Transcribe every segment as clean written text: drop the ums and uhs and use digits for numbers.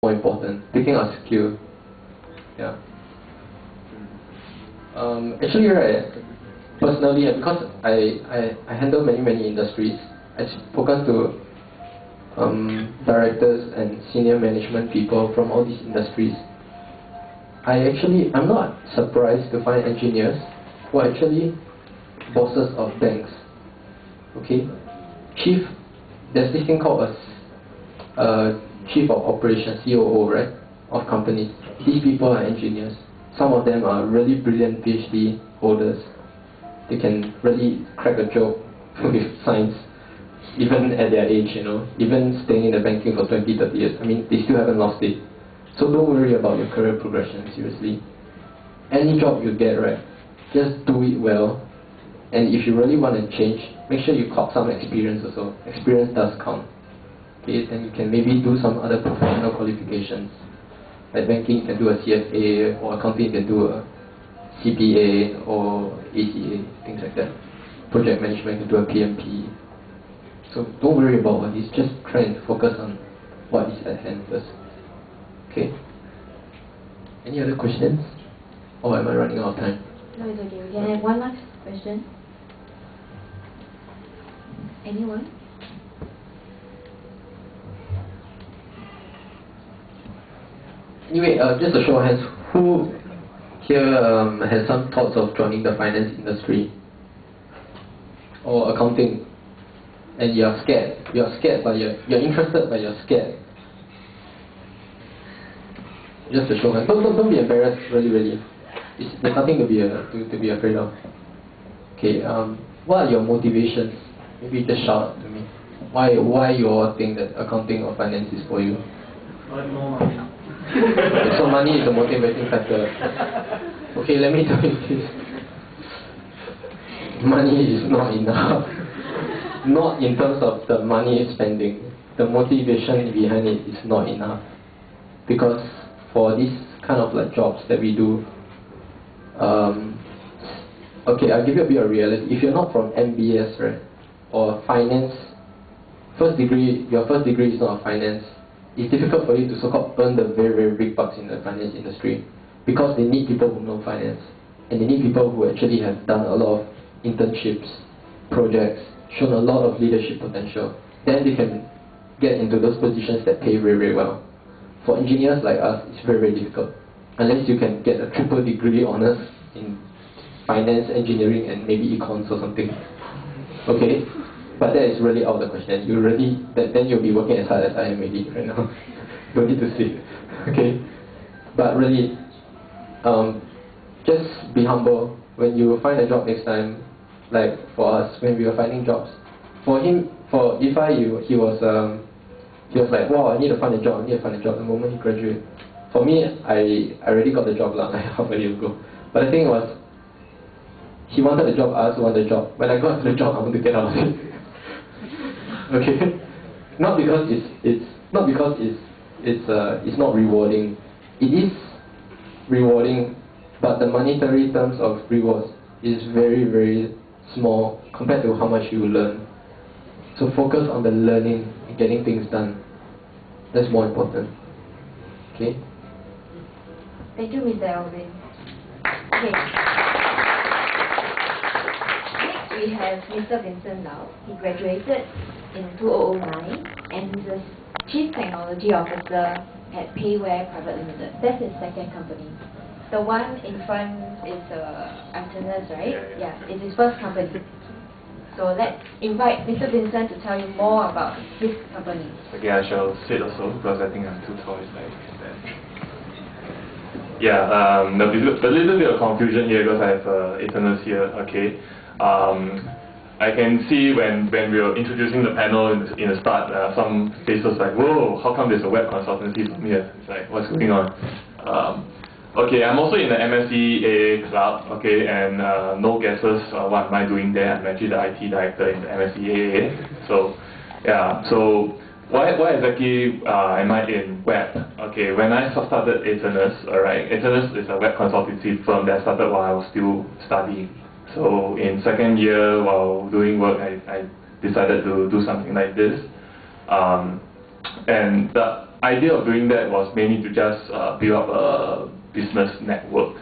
more important. Picking a skill. Yeah. Actually, right, personally, because I handle many industries, I've spoken to directors and senior management people from all these industries. I'm not surprised to find engineers who are actually bosses of banks. Okay? There's this thing called a Chief of Operations, COO, right, of companies. These people are engineers. Some of them are really brilliant PhD holders. They can really crack a joke with science, even at their age, you know, even staying in the banking for 20, 30 years. I mean, they still haven't lost it. So don't worry about your career progression, seriously. Any job you get, right, just do it well. And if you really want to change, make sure you clock some experience also. Experience does count. Okay, then you can maybe do some other professional qualifications. Like banking, you can do a CFA, or accounting, you can do a CPA or ACA, things like that. Project management, you can do a PMP. So don't worry about all this, just try and focus on what is at hand first. Okay? Any other questions? Or am I running out of time? No, it's okay. We can have one last question. Anyone? Anyway, just a show of hands, who here has some thoughts of joining the finance industry or accounting, and you're scared? You're scared, but you're interested, but you're scared. Just a show of hands. Don't be embarrassed, really. There's nothing to be afraid of. Okay. What are your motivations? Maybe just shout out to me. Why you all think that accounting or finance is for you? Earn more money. So money is a motivating factor. Okay, let me tell you this. Money is not enough. Not in terms of the money spending. The motivation behind it is not enough. Because for this kind of like jobs that we do, okay, I'll give you a bit of reality. If you're not from MBS, right, or finance, your first degree is not a finance, it's difficult for you to so-called earn the very big bucks in the finance industry, because they need people who know finance, and they need people who actually have done a lot of internships, projects, shown a lot of leadership potential. Then they can get into those positions that pay very well. For engineers like us, it's very difficult, unless you can get a triple degree honors in finance, engineering, and maybe econs or something. Okay? But that is really out of the question. Then you'll be working as hard as I am already right now. Don't need to sleep. Okay? But really, just be humble. When you find a job next time, like for us, when we were finding jobs, for Ifai, he was like, wow, I need to find a job, the moment he graduated. For me, I already got the job like half a year ago. But the thing was, he wanted a job, I also wanted a job. When I got the job, I want to get out of it. Okay? Not because it's not rewarding. It is rewarding, but the monetary terms of rewards is very small compared to how much you learn. So focus on the learning and getting things done. That's more important. Okay? Thank you, Mr. Alvin. Okay. Next we have Mr. Vincent Lau. He graduated in 2009 and he's a Chief Technology Officer at Payware Private Limited. That's his second company. The one in front is Antennas, right? Yeah, it's his first company. So let's invite Mr. Vincent to tell you more about his company. Okay, I shall sit also because I think I'm too tall. That. Yeah, a little bit of confusion here because I have Eternus here. Okay, I can see when we were introducing the panel in the start, some faces like, whoa, how come there's a web consultancy from here? It's like, what's going on? Okay, I'm also in the MSE club, okay, and no guesses what am I doing there. I'm actually the IT director in the MSE. So, yeah, so why exactly am I in web? Okay, when I started Eternus, alright, Eternus is a web consultancy firm that started while I was still studying. So in second year, while doing work, I decided to do something like this. And idea of doing that was mainly to just build up a business network.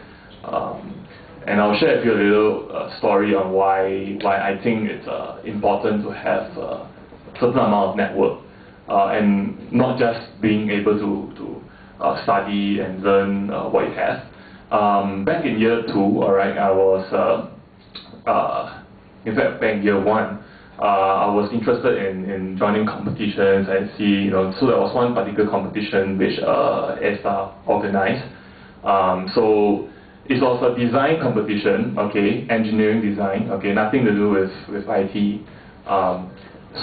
And I'll share with you a little story on why I think it's important to have a certain amount of network, and not just being able to study and learn what you have. Back in year 2, alright, I was, in fact back in year 1, I was interested in joining competitions and see, so there was one particular competition which A-Star organized. So it was a design competition, okay, engineering design, okay, nothing to do with IT.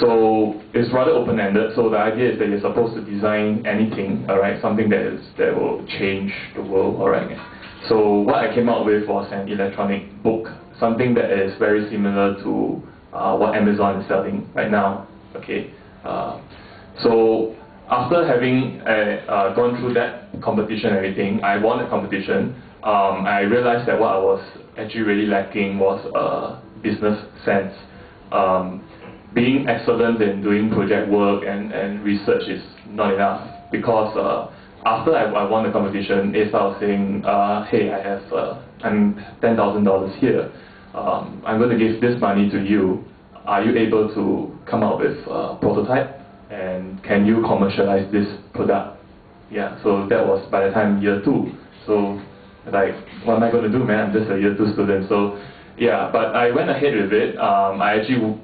So it's rather open-ended, so the idea is that you're supposed to design anything, alright, something that will change the world, alright. So what I came out with was an electronic book, something that is very similar to what Amazon is selling right now, okay. So after having gone through that competition and everything, I won the competition. I realized that what I was actually really lacking was business sense. Being excellent in doing project work and research is not enough, because after I won the competition, A-Star was saying, hey, I have $10,000 here. I'm going to give this money to you. Are you able to come up with a prototype? And can you commercialize this product? Yeah, so that was by the time year 2. So like, what am I going to do, man? I'm just a year 2 student. So yeah, but I went ahead with it. I actually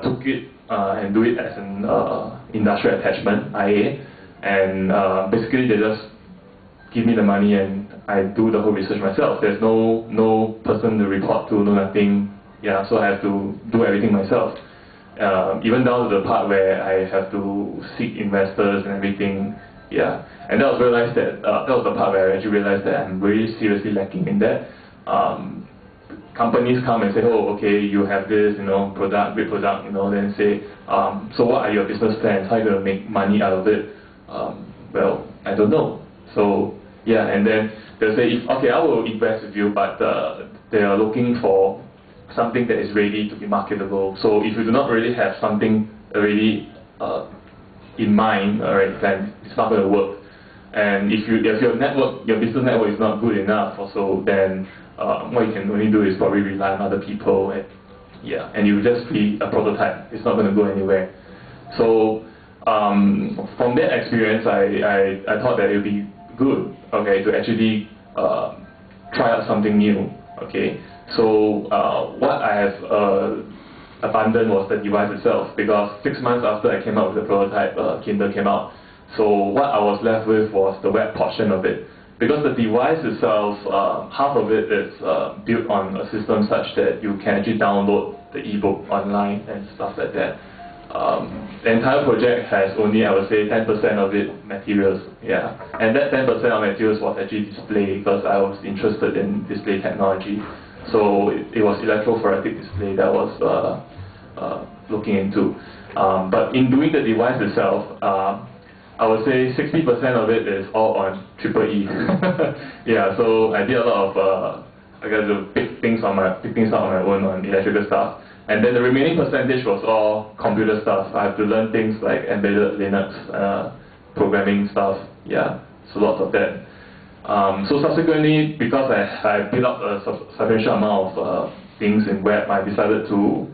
took it and do it as an industrial attachment, IA. And basically they just give me the money and I do the whole research myself. There's no person to report to, no nothing. Yeah, so I have to do everything myself. Even down to the part where I have to seek investors and everything. Yeah, and that was the part where I actually realized that I'm really seriously lacking in that. Companies come and say, oh, okay, you have this, product, great product, then say, so what are your business plans? How are you going to make money out of it? Well, I don't know. So yeah, and then they'll say, okay, I will invest with you, but they are looking for something that is ready to be marketable. So if you do not really have something already in mind, alright, then it's not going to work. And if your business network is not good enough, also, then what you can only do is probably rely on other people, and you just be a prototype. It's not going to go anywhere. So from that experience, I thought that it would be good, okay, to actually try out something new, okay. So what I have abandoned was the device itself, because 6 months after I came out with the prototype, Kindle came out. So what I was left with was the web portion of it, because the device itself, half of it is built on a system such that you can actually download the ebook online and stuff like that. The entire project has only, I would say, 10% of it materials, yeah. And that 10% of materials was actually display, because I was interested in display technology. So it was electrophoretic display that I was looking into. But in doing the device itself, I would say 60% of it is all on EEE. Yeah, so I did a lot of, I got to pick things out on my own on electrical stuff. And then the remaining percentage was all computer stuff. I have to learn things like embedded Linux, programming stuff, yeah, so lots of that. So subsequently, because I built up a substantial amount of things in web, I decided to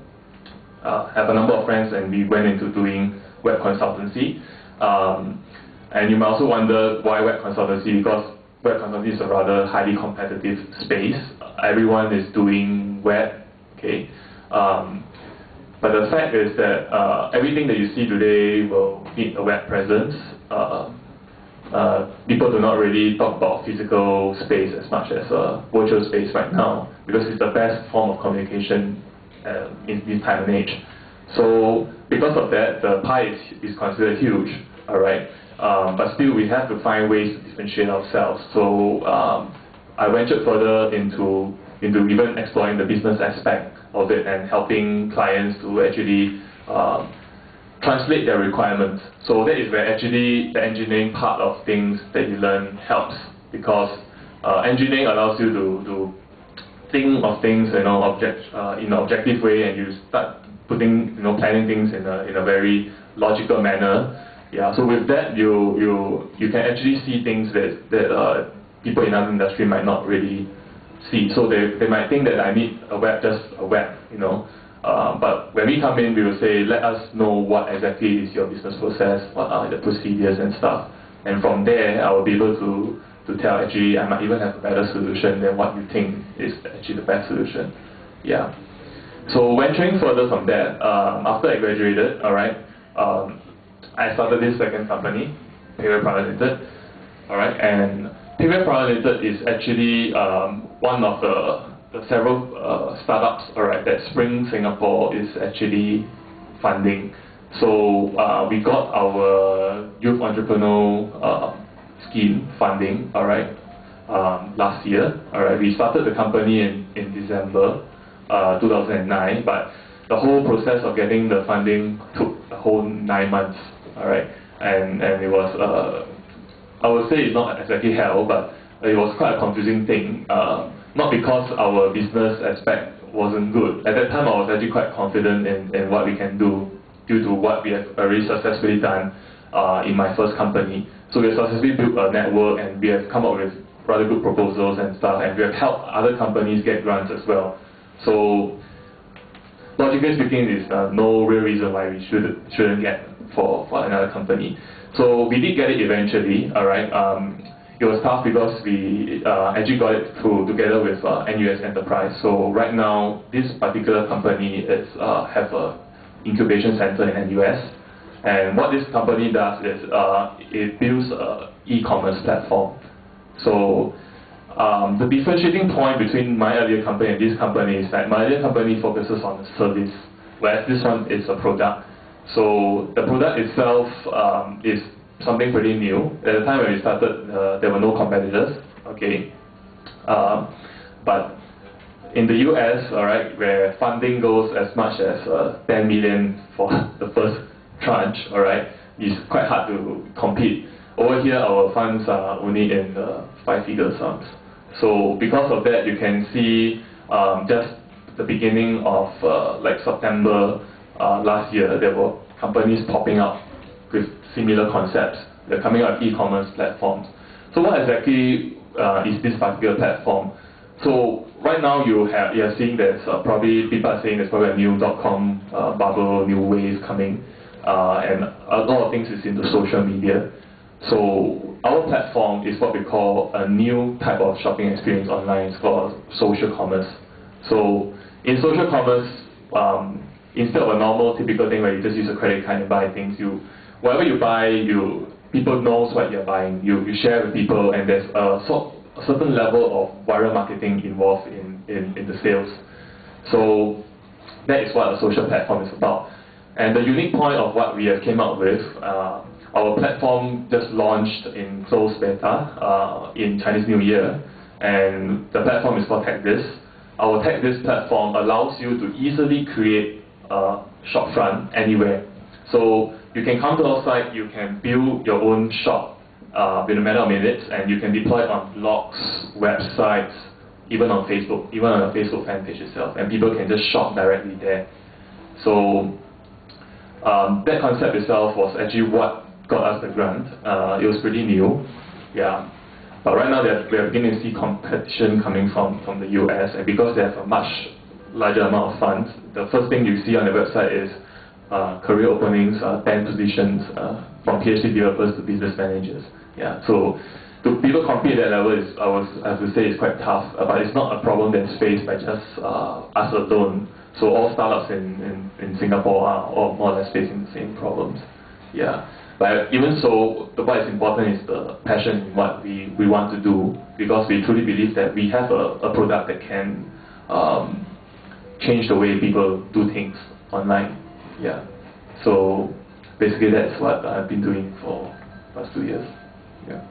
have a number of friends, and we went into doing web consultancy. And you might also wonder why web consultancy, because web consultancy is a rather highly competitive space. Everyone is doing web, okay. But the fact is that everything that you see today will need a web presence. People do not really talk about physical space as much as virtual space right now, because it's the best form of communication in this time and age. So because of that, the pie is considered huge, alright. But still, we have to find ways to differentiate ourselves. So I ventured further into even exploring the business aspect of it and helping clients to actually translate their requirements. So that is where actually the engineering part of things that you learn helps, because engineering allows you to think of things, in an objective way, and you start planning things in a very logical manner. Yeah, so with that, you can actually see things that people in other industry might not really see. So they might think that I need a web, just a web, you know. But when we come in, we will say, let us know what exactly is your business process, what are the procedures and stuff. And from there, I will be able to tell, actually, I might even have a better solution than what you think is actually the best solution. Yeah. So venturing further from that, after I graduated, alright, I started this second company, Payware Private Limited, alright, and Payware Private Limited is actually one of the several startups, alright, that Spring Singapore is actually funding. So we got our Youth Entrepreneur Scheme funding, alright, last year, alright. We started the company in December 2009, but the whole process of getting the funding took the whole 9 months, alright, and it was, I would say it's not exactly hell, but it was quite a confusing thing, not because our business aspect wasn't good. At that time, I was actually quite confident in what we can do due to what we have already successfully done in my first company. So we have successfully built a network, and we have come up with rather good proposals and stuff, and we have helped other companies get grants as well. So logically speaking, there's no real reason why we shouldn't get for another company. So we did get it eventually, alright. It was tough because we actually got it through together with NUS Enterprise. So right now, this particular company is have a incubation center in NUS. And what this company does is it builds an e-commerce platform. So the differentiating point between my earlier company and this company is that my earlier company focuses on the service, whereas this one is a product. So the product itself is something pretty new. At the time when we started, there were no competitors, okay. But in the US, alright, where funding goes as much as 10 million for the first tranche, alright, it's quite hard to compete. Over here, our funds are only in the 5-figure sums. So because of that, you can see just the beginning of like September last year, there were companies popping up with similar concepts. They're coming out with e-commerce platforms. So what exactly is this particular platform? So right now you're seeing there's probably people are saying there's probably a new .com bubble, new wave coming, and a lot of things is into social media. So our platform is what we call a new type of shopping experience online. It's called social commerce. So in social commerce, instead of a normal typical thing where you just use a credit card and buy things, whatever you buy, people knows what you're buying. You share with people, and there's a certain level of viral marketing involved in the sales. So that is what a social platform is about. And the unique point of what we have came up with, our platform just launched in closed beta in Chinese New Year, and the platform is called TechThis. Our TechThis platform allows you to easily create a shopfront anywhere. So you can come to our site, you can build your own shop in a matter of minutes, and you can deploy it on blogs, websites, even on Facebook, even on a Facebook fan page itself, and people can just shop directly there. So that concept itself was actually what got us the grant. It was pretty new, yeah. But right now we are beginning to see competition coming from the US, and because they have a much larger amount of funds, the first thing you see on the website is career openings, 10 positions from PhD developers to business managers. Yeah, so to people compete at that level is, I have to say, is quite tough. But it's not a problem that's faced by just us alone. So all startups in Singapore are all more or less facing the same problems. Yeah, but even so, what is important is the passion in what we want to do, because we truly believe that we have a product that can change the way people do things online. Yeah, so basically that's what I've been doing for the past 2 years. Yeah.